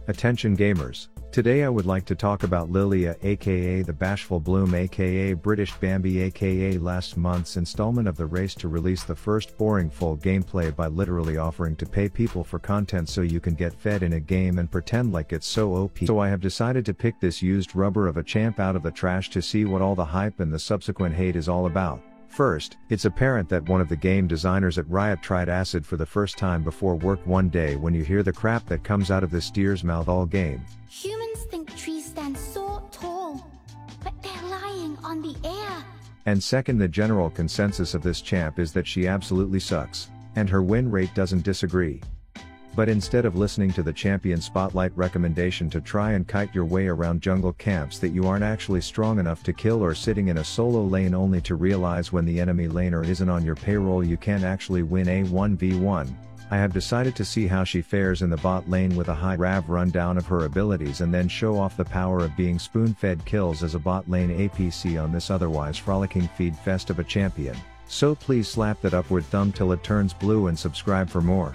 Attention gamers. Today I would like to talk about Lilia aka the Bashful Bloom aka British Bambi aka last month's installment of the race to release the first boring full gameplay by literally offering to pay people for content so you can get fed in a game and pretend like it's so OP. So I have decided to pick this used rubber of a champ out of the trash to see what all the hype and the subsequent hate is all about. First, it's apparent that one of the game designers at Riot tried acid for the first time before work one day when you hear the crap that comes out of this deer's mouth all game. Humans think trees stand so tall, but they're lying on the air. And second, the general consensus of this champ is that she absolutely sucks, and her win rate doesn't disagree. But instead of listening to the champion spotlight recommendation to try and kite your way around jungle camps that you aren't actually strong enough to kill, or sitting in a solo lane only to realize when the enemy laner isn't on your payroll you can't actually win a 1v1, I have decided to see how she fares in the bot lane with a high RAV rundown of her abilities and then show off the power of being spoon-fed kills as a bot lane APC on this otherwise frolicking feed fest of a champion. So please slap that upward thumb till it turns blue and subscribe for more.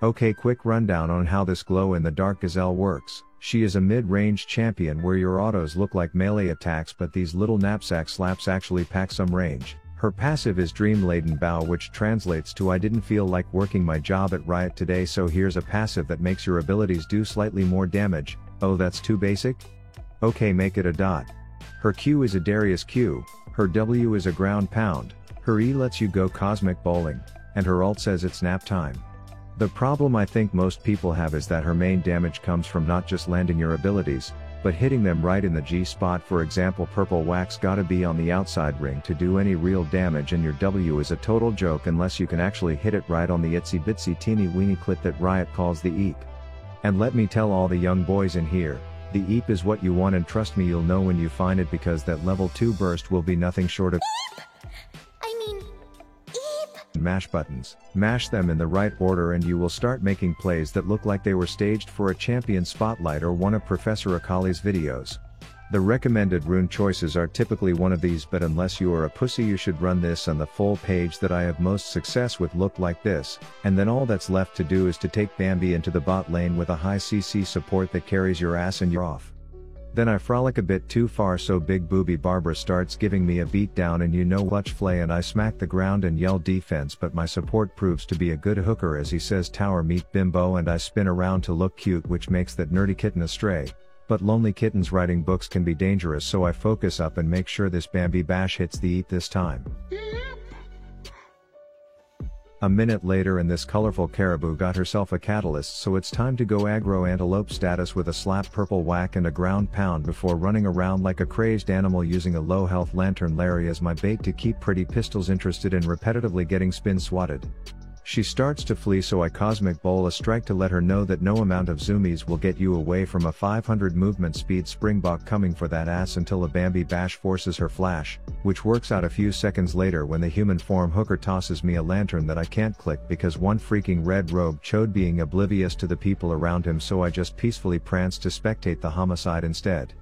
Okay, quick rundown on how this glow-in-the-dark gazelle works. She is a mid-range champion where your autos look like melee attacks, but these little knapsack slaps actually pack some range. Her passive is Dream-Laden Bow, which translates to I didn't feel like working my job at Riot today, so here's a passive that makes your abilities do slightly more damage. Oh, that's too basic? Okay, make it a dot. Her Q is a Darius Q, her W is a ground pound, her E lets you go cosmic bowling, and her ult says it's nap time. The problem I think most people have is that her main damage comes from not just landing your abilities, but hitting them right in the G spot. For example, purple wax gotta be on the outside ring to do any real damage, and your W is a total joke unless you can actually hit it right on the itsy bitsy teeny weeny clit that Riot calls the eep. And let me tell all the young boys in here, the eep is what you want, and trust me, you'll know when you find it, because that level 2 burst will be nothing short of mash buttons. Mash them in the right order and you will start making plays that look like they were staged for a champion spotlight or one of Professor Akali's videos. The recommended rune choices are typically one of these, but unless you are a pussy you should run this on the full page that I have most success with look like this, and then all that's left to do is to take Bambi into the bot lane with a high CC support that carries your ass and you're off. Then I frolic a bit too far, so Big Booby Barbara starts giving me a beat down and you know clutch flay, and I smack the ground and yell defense, but my support proves to be a good hooker as he says tower meet bimbo, and I spin around to look cute, which makes that nerdy kitten astray. But lonely kittens writing books can be dangerous, so I focus up and make sure this Bambi bash hits the eat this time. A minute later and this colorful caribou got herself a catalyst, so it's time to go aggro antelope status with a slap purple whack and a ground pound before running around like a crazed animal using a low health lantern Larry as my bait to keep pretty pistols interested in repetitively getting spin swatted. She starts to flee, so I cosmic bowl a strike to let her know that no amount of zoomies will get you away from a 500 movement speed springbok coming for that ass until a Bambi bash forces her flash, which works out a few seconds later when the human form hooker tosses me a lantern that I can't click because one freaking red robe chode being oblivious to the people around him, so I just peacefully prance to spectate the homicide instead.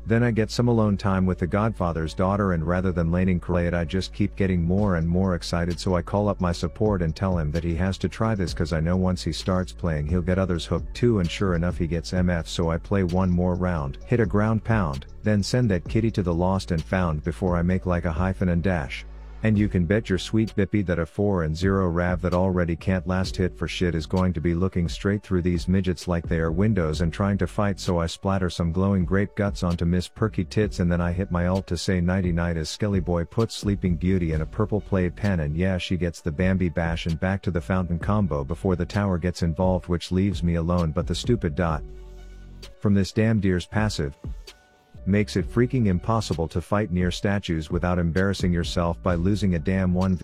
Then I get some alone time with the Godfather's daughter, and rather than laning Krayat I just keep getting more and more excited, so I call up my support and tell him that he has to try this cause I know once he starts playing he'll get others hooked too, and sure enough he gets MF, so I play one more round, hit a ground pound, then send that kitty to the lost and found before I make like a hyphen and dash. And you can bet your sweet bippy that a 4 and 0 RAV that already can't last hit for shit is going to be looking straight through these midgets like they are windows and trying to fight, so I splatter some glowing grape guts onto Miss Perky Tits and then I hit my ult to say nighty night as Skelly Boy puts Sleeping Beauty in a purple play pen, and yeah, she gets the Bambi bash and back to the fountain combo before the tower gets involved, which leaves me alone but the stupid dot from this damn deer's passive. Makes it freaking impossible to fight near statues without embarrassing yourself by losing a damn one.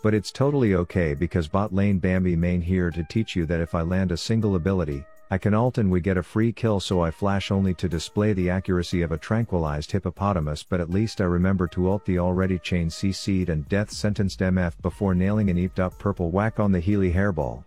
But it's totally okay because bot lane Bambi main here to teach you that if I land a single ability, I can ult and we get a free kill, so I flash only to display the accuracy of a tranquilized hippopotamus, but at least I remember to ult the already chain CC'd and death sentenced MF before nailing an eeped up purple whack on the Healy hairball.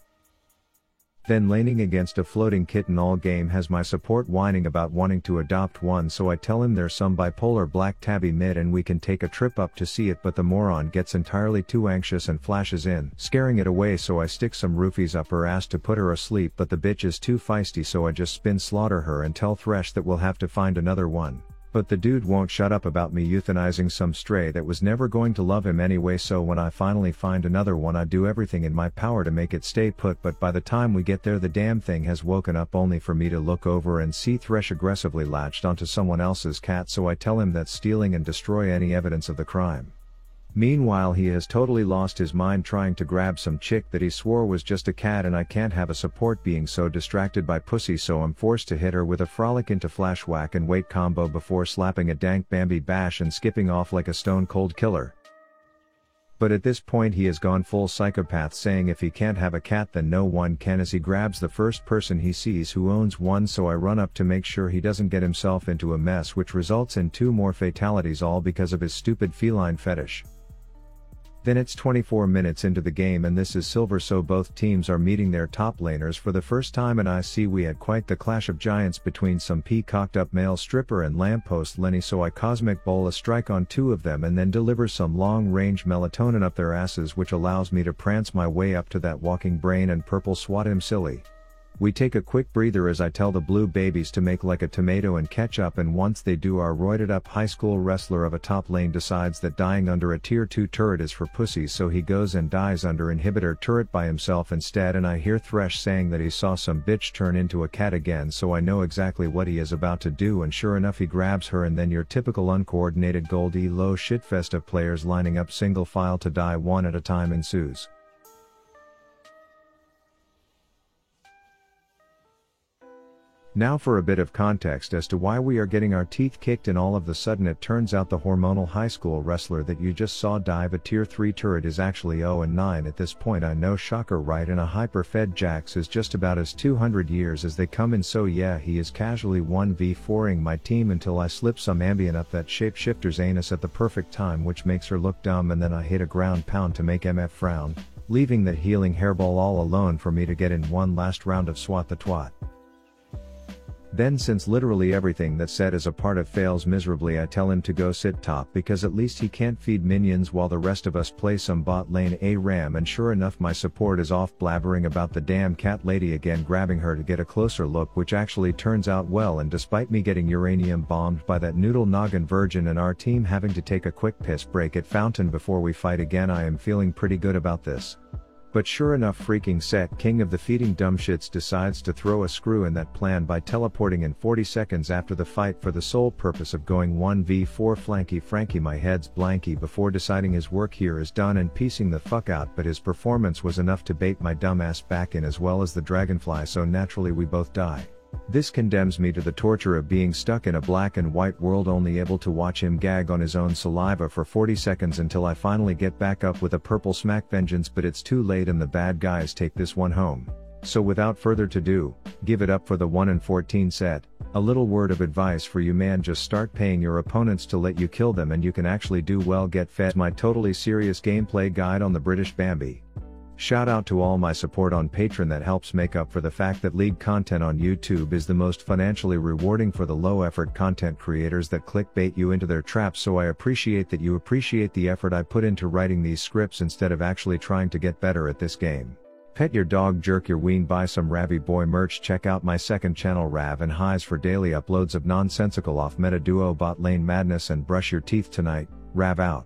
Then laning against a floating kitten all game has my support whining about wanting to adopt one, so I tell him there's some bipolar black tabby mid and we can take a trip up to see it, but the moron gets entirely too anxious and flashes in, scaring it away, so I stick some roofies up her ass to put her asleep, but the bitch is too feisty, so I just spin slaughter her and tell Thresh that we'll have to find another one. But the dude won't shut up about me euthanizing some stray that was never going to love him anyway, so when I finally find another one I do everything in my power to make it stay put, but by the time we get there the damn thing has woken up, only for me to look over and see Thresh aggressively latched onto someone else's cat, so I tell him that's stealing and destroy any evidence of the crime. Meanwhile he has totally lost his mind trying to grab some chick that he swore was just a cat, and I can't have a support being so distracted by pussy, so I'm forced to hit her with a frolic into flash whack and wait combo before slapping a dank Bambi bash and skipping off like a stone cold killer. But at this point he has gone full psychopath, saying if he can't have a cat then no one can, as he grabs the first person he sees who owns one, so I run up to make sure he doesn't get himself into a mess, which results in 2 more fatalities, all because of his stupid feline fetish. Then it's 24 minutes into the game and this is silver, so both teams are meeting their top laners for the first time, and I see we had quite the clash of giants between some peacocked up male stripper and lamppost Lenny, so I cosmic bowl a strike on 2 of them and then deliver some long range melatonin up their asses, which allows me to prance my way up to that walking brain and purple swat him silly. We take a quick breather as I tell the blue babies to make like a tomato and catch up, and once they do our roided up high school wrestler of a top lane decides that dying under a tier 2 turret is for pussies, so he goes and dies under inhibitor turret by himself instead, and I hear Thresh saying that he saw some bitch turn into a cat again, so I know exactly what he is about to do, and sure enough he grabs her, and then your typical uncoordinated gold elo shitfest of players lining up single file to die one at a time ensues. Now for a bit of context as to why we are getting our teeth kicked, and all of a sudden it turns out the hormonal high school wrestler that you just saw dive a tier 3 turret is actually 0-9 at this point. I know, shocker right, and a hyper-fed Jax is just about as 200 years as they come in, so yeah, he is casually 1v4ing my team until I slip some Ambien up that shapeshifter's anus at the perfect time, which makes her look dumb, and then I hit a ground pound to make MF frown, leaving that healing hairball all alone for me to get in one last round of swat the twat. Then, since literally everything that's said is a part of fails miserably, I tell him to go sit top because at least he can't feed minions while the rest of us play some bot lane ARAM, and sure enough my support is off blabbering about the damn cat lady again, grabbing her to get a closer look, which actually turns out well, and despite me getting uranium bombed by that noodle noggin virgin and our team having to take a quick piss break at fountain before we fight again, I am feeling pretty good about this. But sure enough, freaking Set, king of the feeding dumbshits, decides to throw a screw in that plan by teleporting in 40 seconds after the fight for the sole purpose of going 1v4 flanky Frankie. My head's blanky before deciding his work here is done and piecing the fuck out, but his performance was enough to bait my dumbass back in, as well as the dragonfly, so naturally we both die. This condemns me to the torture of being stuck in a black and white world, only able to watch him gag on his own saliva for 40 seconds until I finally get back up with a purple smack vengeance, but it's too late and the bad guys take this one home. So without further ado, give it up for the 1-14 Set. A little word of advice for you, man, just start paying your opponents to let you kill them and you can actually do well. Get fed. My totally serious gameplay guide on the British Bambi. Shout out to all my support on Patreon that helps make up for the fact that league content on YouTube is the most financially rewarding for the low effort content creators that clickbait you into their traps, so I appreciate that you appreciate the effort I put into writing these scripts instead of actually trying to get better at this game. Pet your dog, jerk your ween, buy some Ravi Boy merch, check out my second channel Rav and Highs for daily uploads of nonsensical off meta duo bot lane madness, and brush your teeth tonight. Rav out.